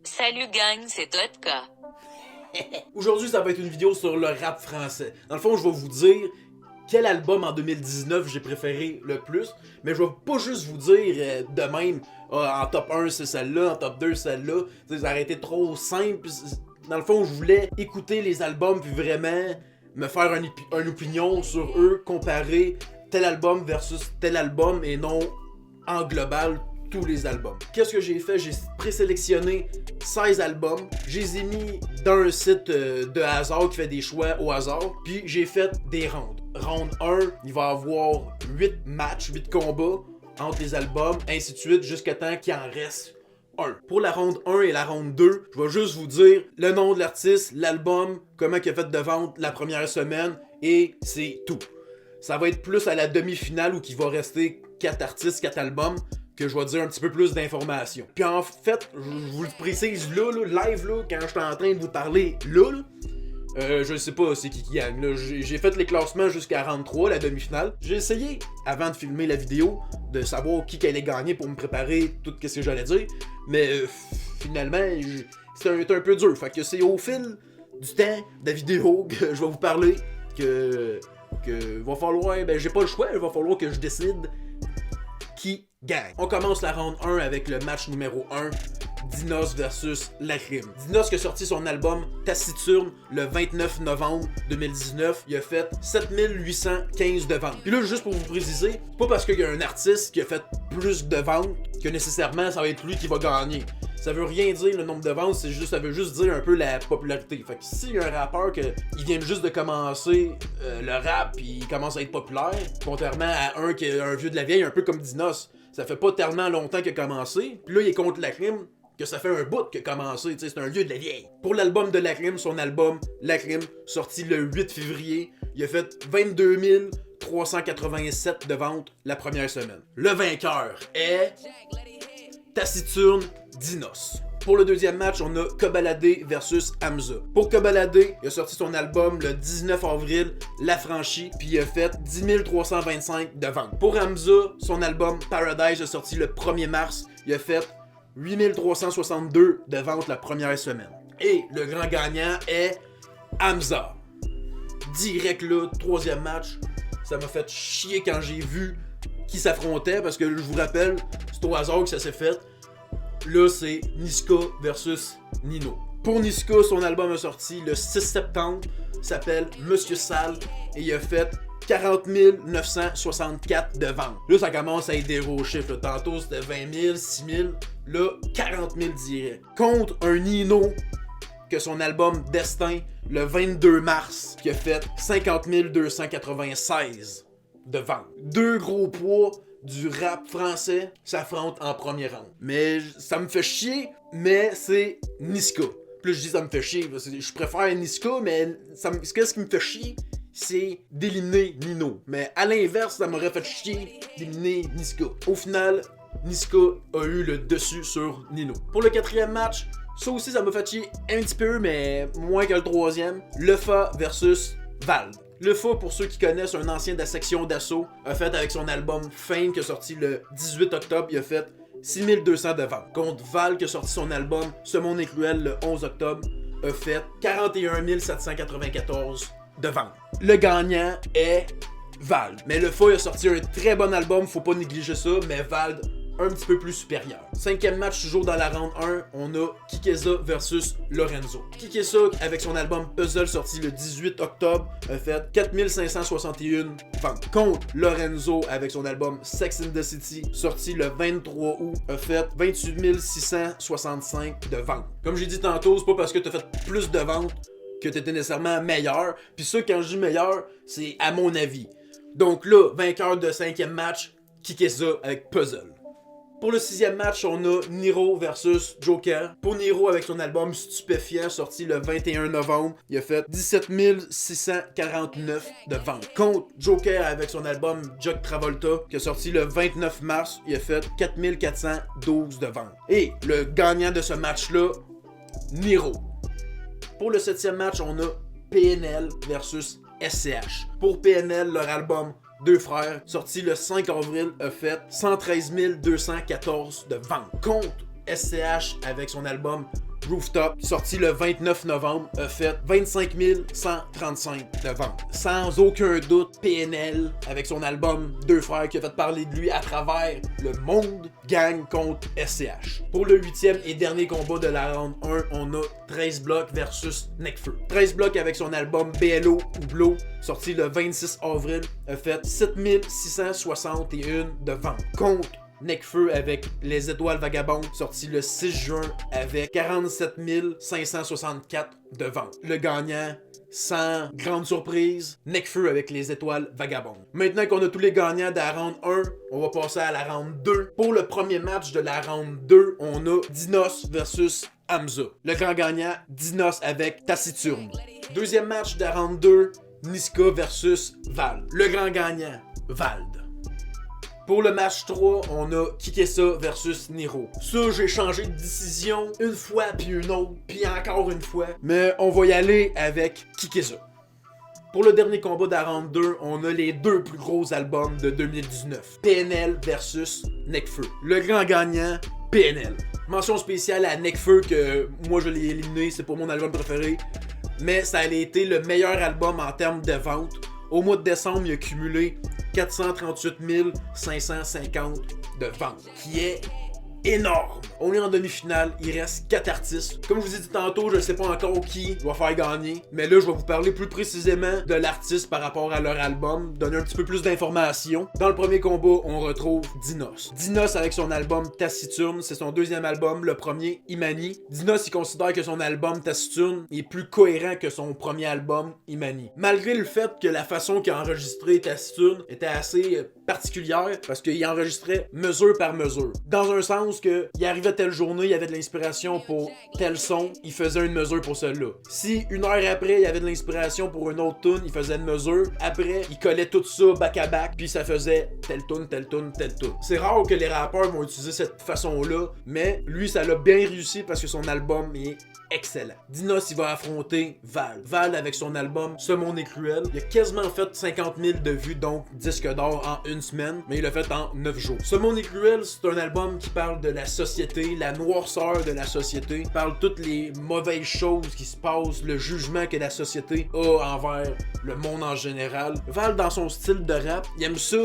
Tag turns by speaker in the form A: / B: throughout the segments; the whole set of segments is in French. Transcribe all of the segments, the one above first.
A: Salut gang, c'est Totka.
B: Aujourd'hui, ça va être une vidéo sur le rap français. Dans le fond, je vais vous dire quel album en 2019 j'ai préféré le plus, mais je vais pas juste vous dire de même en top 1 c'est celle-là, en top 2 celle-là. Ça aurait été trop simple. Dans le fond, je voulais écouter les albums puis vraiment me faire une opinion sur eux, comparer tel album versus tel album et non en global tous les albums. Qu'est-ce que j'ai fait? J'ai présélectionné 16 albums. Je les ai mis dans un site de hasard qui fait des choix au hasard. Puis j'ai fait des rounds. Round 1, il va y avoir 8 matchs, 8 combats entre les albums, ainsi de suite, jusqu'à temps qu'il en reste un. Pour la ronde 1 et la ronde 2, je vais juste vous dire le nom de l'artiste, l'album, comment il a fait de vente la première semaine, et c'est tout. Ça va être plus à la demi-finale où il va rester 4 artistes, 4 albums, que je vais dire un petit peu plus d'informations. Puis en fait, je vous le précise là, live, là, quand je suis en train de vous parler là, je sais pas c'est qui gagne. Là. J'ai fait les classements jusqu'à round 3, la demi-finale. J'ai essayé, avant de filmer la vidéo, de savoir qui allait gagner pour me préparer tout ce que j'allais dire. Mais finalement, c'était un peu dur. Fait que c'est au fil du temps de la vidéo que je vais vous parler que va falloir, j'ai pas le choix, il va falloir que je décide qui gagne. On commence la ronde 1 avec le match numéro 1, Dinos versus Lacrim. Dinos qui a sorti son album Taciturne le 29 novembre 2019, il a fait 7815 de ventes. Puis là, juste pour vous préciser, c'est pas parce qu'il y a un artiste qui a fait plus de ventes que nécessairement ça va être lui qui va gagner. Ça veut rien dire le nombre de ventes, ça veut juste dire un peu la popularité. Fait que s'il y a un rappeur il vient juste de commencer le rap puis il commence à être populaire, contrairement à un qui est un vieux de la vieille, un peu comme Dinos, ça fait pas tellement longtemps qu'il a commencé, puis là il est contre Lacrim, que ça fait un bout qu'il a commencé, c'est un vieux de la vieille. Pour l'album de Lacrim, son album Lacrim, sorti le 8 février, il a fait 22 387 de ventes la première semaine. Le vainqueur est Taciturne Dinos. Pour le deuxième match, on a Kobalade versus Hamza. Pour Kobalade, il a sorti son album le 19 avril, L'Affranchi, puis il a fait 10 325 de ventes. Pour Hamza, son album Paradise a sorti le 1er mars, il a fait 8 362 de ventes la première semaine. Et le grand gagnant est Hamza. Direct là, troisième match, ça m'a fait chier quand j'ai vu qui s'affrontait, parce que je vous rappelle, c'est au hasard que ça s'est fait. Là, c'est Niska versus Nino. Pour Niska, son album a sorti le 6 septembre, s'appelle Monsieur Sale, et il a fait 40 964 de ventes. Là, ça commence à être des gros chiffres. Tantôt, c'était 20 000, 6 000. Là, 40 000 direct. Contre un Nino, que son album Destin, le 22 mars, qui a fait 50 296 de ventes. Deux gros poids du rap français s'affrontent en premier round. Mais ça me fait chier, mais c'est Niska. Plus je dis ça me fait chier, je préfère Niska, mais ce qui me fait chier, c'est d'éliminer Nino. Mais à l'inverse, ça m'aurait fait chier d'éliminer Niska. Au final, Niska a eu le dessus sur Nino. Pour le quatrième match, ça aussi ça m'a fait chier un petit peu, mais moins que le troisième. Lefa versus Vald. Lefa, pour ceux qui connaissent, un ancien de la section d'assaut, a fait avec son album Fame qui a sorti le 18 octobre, il a fait 6200 de ventes. Contre Val qui a sorti son album Ce Monde est cruel le 11 octobre, a fait 41 794 de ventes. Le gagnant est Vald. Mais Lefa a sorti un très bon album, faut pas négliger ça, mais Vald un petit peu plus supérieur. Cinquième match, toujours dans la ronde 1, on a Kikeza versus Lorenzo. Kikeza, avec son album Puzzle sorti le 18 octobre, a fait 4561 ventes. Contre Lorenzo, avec son album Sex in the City, sorti le 23 août, a fait 28 665 de ventes. Comme j'ai dit tantôt, c'est pas parce que t'as fait plus de ventes que t'étais nécessairement meilleur. Puis ça, quand je dis meilleur, c'est à mon avis. Donc là, vainqueur de cinquième match, Kikeza avec Puzzle. Pour le sixième match, on a Niro versus Joker. Pour Niro, avec son album Stupéfiant, sorti le 21 novembre, il a fait 17 649 de ventes. Contre Joker, avec son album Jock Travolta, qui a sorti le 29 mars, il a fait 4 412 de ventes. Et le gagnant de ce match-là, Niro. Pour le septième match, on a PNL versus SCH. Pour PNL, leur album Deux frères, sorti le 5 avril, a fait 113 214 de ventes. Contre SCH avec son album Rooftop, sorti le 29 novembre, a fait 25 135 de ventes. Sans aucun doute, PNL, avec son album Deux Frères, qui a fait parler de lui à travers le monde, gagne contre SCH. Pour le 8e et dernier combat de la round 1, on a 13 blocs versus Nekfeu. 13 blocs avec son album BLO ou Blow, sorti le 26 avril, a fait 7661 de ventes. Contre Nekfeu avec Les Étoiles Vagabondes, sorti le 6 juin avec 47 564 de ventes. Le gagnant, sans grande surprise, Nekfeu avec Les Étoiles Vagabondes. Maintenant qu'on a tous les gagnants de la round 1, on va passer à la round 2. Pour le premier match de la round 2, on a Dinos versus Hamza. Le grand gagnant, Dinos avec Taciturne. Deuxième match de la round 2, Niska versus Vald. Le grand gagnant, Vald. Pour le match 3, on a Kikessa versus Nero. Ça, j'ai changé de décision une fois, puis une autre, puis encore une fois. Mais on va y aller avec Kikessa. Pour le dernier combat de la round 2, on a les deux plus gros albums de 2019. PNL versus Nekfeu. Le grand gagnant, PNL. Mention spéciale à Nekfeu, que moi je l'ai éliminé, c'est pas mon album préféré. Mais ça a été le meilleur album en termes de vente. Au mois de décembre, il a cumulé 438 550 de ventes, qui est énorme. On est en demi-finale, il reste 4 artistes. Comme je vous ai dit tantôt, je ne sais pas encore qui va faire gagner, mais là je vais vous parler plus précisément de l'artiste par rapport à leur album, donner un petit peu plus d'informations. Dans le premier combat, on retrouve Dinos. Dinos avec son album Taciturne, c'est son deuxième album, le premier Imani. Dinos il considère que son album Taciturne est plus cohérent que son premier album Imani. Malgré le fait que la façon qu'il a enregistré Taciturne était assez particulière, parce qu'il enregistrait mesure par mesure. Dans un sens que il arrivait telle journée, il y avait de l'inspiration pour tel son, il faisait une mesure pour celle-là. Si une heure après, il y avait de l'inspiration pour une autre tune, il faisait une mesure. Après, il collait tout ça back à back, puis ça faisait telle tune, telle tune, telle tune. C'est rare que les rappeurs vont utiliser cette façon-là, mais lui, ça l'a bien réussi parce que son album est excellent. Dinos, il va affronter Vald. Vald avec son album Ce Monde est cruel. Il a quasiment fait 50 000 de vues, donc disque d'or en une semaine, mais il l'a fait en 9 jours. Ce Monde est cruel, c'est un album qui parle de la société, la noirceur de la société, il parle de toutes les mauvaises choses qui se passent, le jugement que la société a envers le monde en général. Vald, dans son style de rap, il aime ça,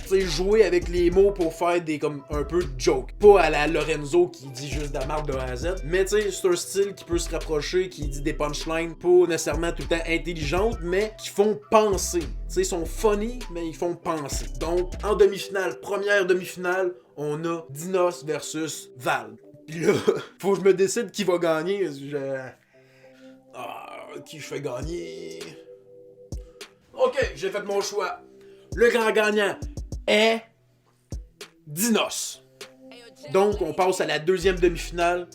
B: tu sais, jouer avec les mots pour faire des comme un peu de joke. Pas à la Lorenzo qui dit juste de la marque de A à Z, mais tu sais, c'est un style qui peut se rapprocher, qui dit des punchlines pas nécessairement tout le temps intelligentes, mais qui font penser. Tu sais, ils sont funny, mais ils font penser. Donc, en demi-finale, première demi-finale, on a Dinos versus Vald. Puis là, faut que je me décide qui va gagner. Qui je fais gagner? Ok, j'ai fait mon choix. Le grand gagnant est Dinos. Donc, on passe à la deuxième demi-finale,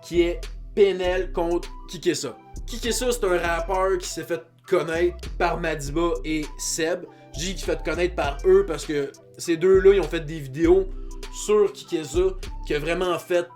B: qui est PNL contre Kikessa. Kikessa, c'est un rappeur qui s'est fait connaître par Madiba et Seb. Je dis qu'il fait connaître par eux parce que ces deux-là, ils ont fait des vidéos sur Kikessa qui a vraiment fait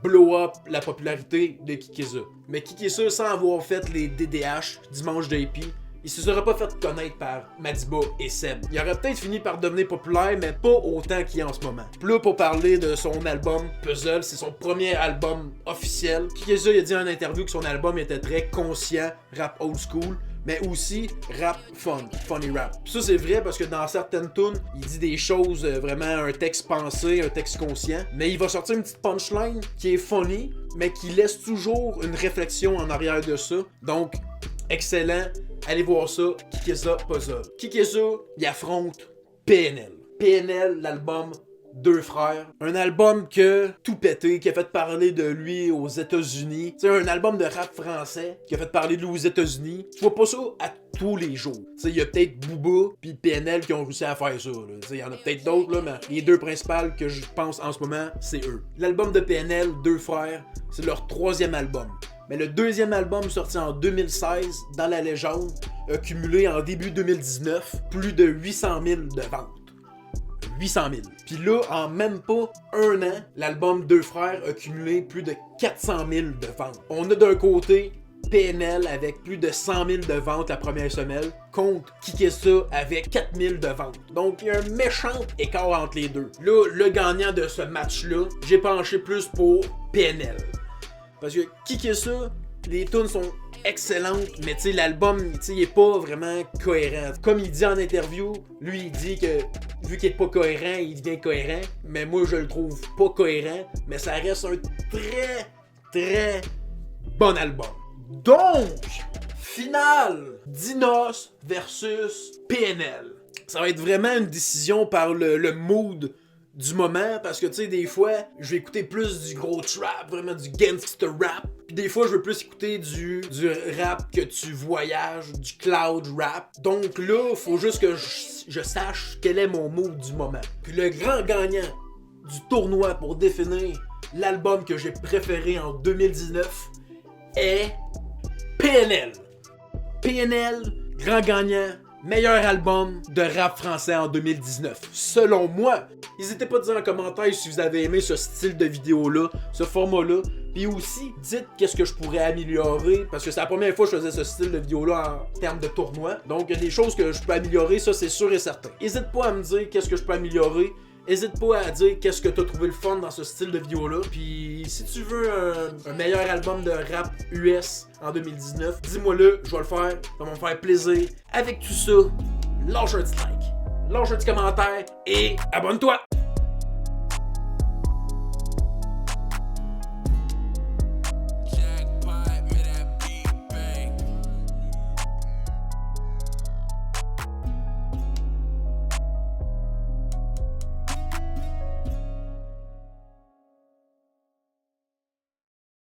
B: blow up la popularité de Kikessa. Mais Kikessa, sans avoir fait les DDH, Dimanche d'AP, il se serait pas fait connaître par Madiba et Seb. Il aurait peut-être fini par devenir populaire, mais pas autant qu'il est en ce moment. Puis là, pour parler de son album Puzzle, c'est son premier album officiel. Kikessa, il a dit en interview que son album était très conscient, rap old school, mais aussi rap fun, funny rap. Puis ça, c'est vrai parce que dans certaines tunes, il dit des choses, vraiment un texte pensé, un texte conscient, mais il va sortir une petite punchline qui est funny, mais qui laisse toujours une réflexion en arrière de ça. Donc, excellent. Allez voir ça, Kikessa Puzzle. Kikessa, il affronte PNL. PNL, l'album Deux Frères. Un album que tout pété, qui a fait parler de lui aux États-Unis. C'est un album de rap français qui a fait parler de lui aux États-Unis. Tu vois pas ça à tous les jours. Il y a peut-être Booba puis PNL qui ont réussi à faire ça. Il y en a peut-être d'autres, là, mais les deux principales que je pense en ce moment, c'est eux. L'album de PNL, Deux Frères, c'est leur troisième album. Mais le deuxième album sorti en 2016, Dans la légende, a cumulé en début 2019 plus de 800 000 de ventes. 800 000. Puis là, en même pas un an, l'album Deux Frères a cumulé plus de 400 000 de ventes. On a d'un côté PNL avec plus de 100 000 de ventes la première semaine, contre Kikessa avec 4 000 de ventes. Donc, il y a un méchant écart entre les deux. Là, le gagnant de ce match-là, j'ai penché plus pour PNL. Parce que kicker ça, les tunes sont excellentes, mais tu sais, l'album, tu sais, il est pas vraiment cohérent. Comme il dit en interview, lui, il dit que vu qu'il est pas cohérent, il devient cohérent, mais moi, je le trouve pas cohérent, mais ça reste un très, très bon album. Donc, finale, Dinos versus PNL. Ça va être vraiment une décision par le mood du moment, parce que tu sais, des fois, je vais écouter plus du gros trap, vraiment du gangster rap, puis des fois, je veux plus écouter du rap que tu voyages, du cloud rap. Donc là, faut juste que je sache quel est mon mood du moment. Puis le grand gagnant du tournoi pour définir l'album que j'ai préféré en 2019 est PNL. PNL, grand gagnant, meilleur album de rap français en 2019, selon moi. N'hésitez pas à dire en commentaire si vous avez aimé ce style de vidéo-là, ce format-là. Puis aussi, dites qu'est-ce que je pourrais améliorer, parce que c'est la première fois que je faisais ce style de vidéo-là en termes de tournoi. Donc, il y a des choses que je peux améliorer, ça c'est sûr et certain. N'hésite pas à me dire qu'est-ce que je peux améliorer. N'hésite pas à dire qu'est-ce que t'as trouvé le fun dans ce style de vidéo-là. Puis si tu veux un meilleur album de rap US en 2019, dis-moi-le, je vais le faire. Ça va me faire plaisir. Avec tout ça, lâche un petit like, lâche un petit commentaire et abonne-toi!